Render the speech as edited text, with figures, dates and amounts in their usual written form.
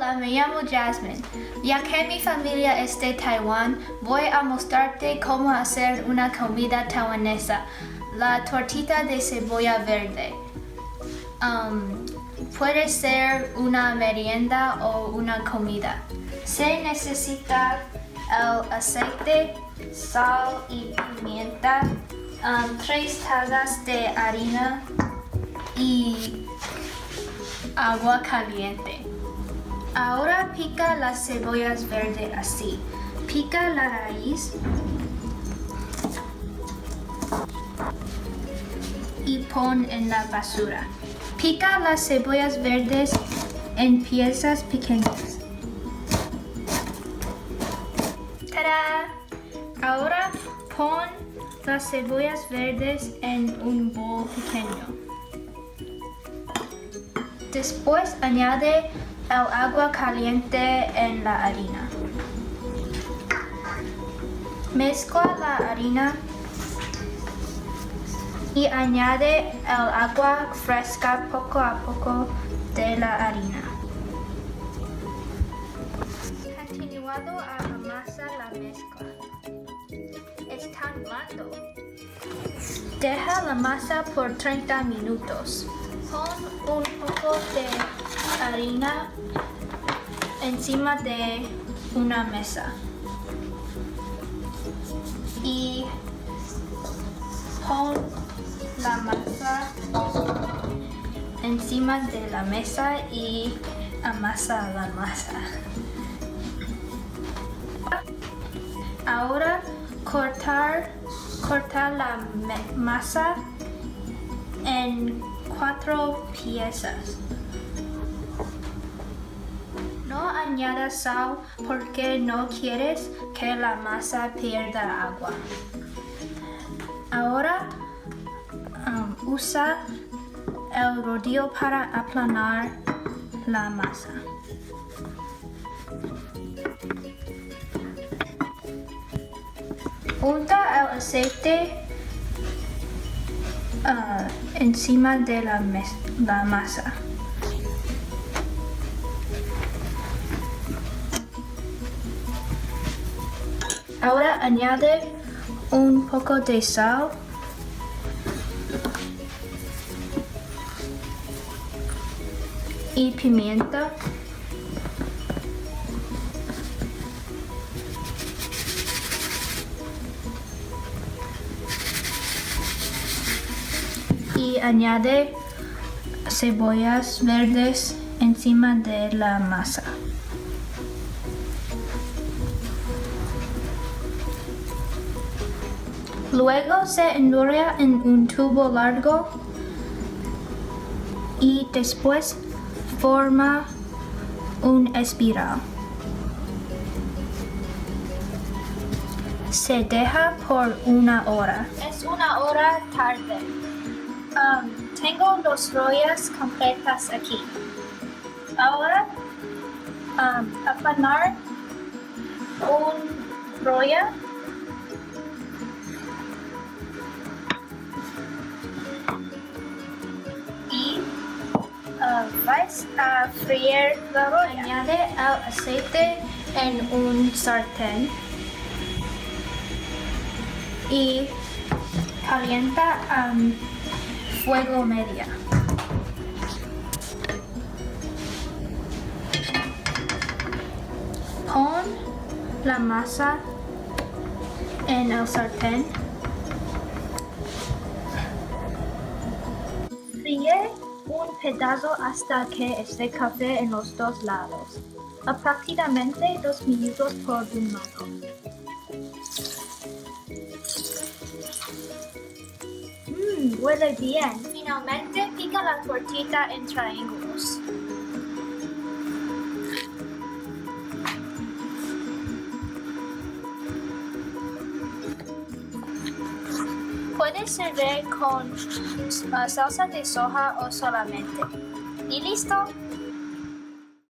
Hola, me llamo Jasmin. Ya que mi familia es de Taiwán, voy a mostrarte cómo hacer una comida taiwanesa, la tortita de cebolla verde. Puede ser una merienda o una comida. Se necesita el aceite, sal y pimienta, 3 tazas de harina y agua caliente. Ahora pica las cebollas verdes así. Pica la raíz y pon en la basura. Pica las cebollas verdes en piezas pequeñas. ¡Tada! Ahora pon las cebollas verdes en un bol pequeño. Después añade el agua caliente en la harina. Mezcla la harina y añade el agua fresca poco a poco de la harina. Continuando a amasar la mezcla. Está blando. Deja la masa por 30 minutos. Pon un poco de harina encima de una mesa y pon la masa encima de la mesa y amasa la masa. Ahora cortar la masa en 4 piezas. No añadas sal porque no quieres que la masa pierda agua. Ahora usa el rodillo para aplanar la masa. Unta el aceite encima de la masa. Ahora añade un poco de sal y pimienta. Y añade cebollas verdes encima de la masa. Luego se enrolla en un tubo largo y después forma un espiral. Se deja por 1 hora. Es 1 hora tarde. Tengo 2 rollas completas aquí. Ahora, aplanar un rolla y vas a freír la rolla. Añade el aceite en un sartén y calienta a fuego medio. Pon la masa en el sartén. Fríe un pedazo hasta que esté café en los 2 lados. Aproximadamente 2 minutos por un lado. Huele bien. Finalmente pica la tortita en triángulos. Puedes servir con salsa de soja o solamente. Y listo.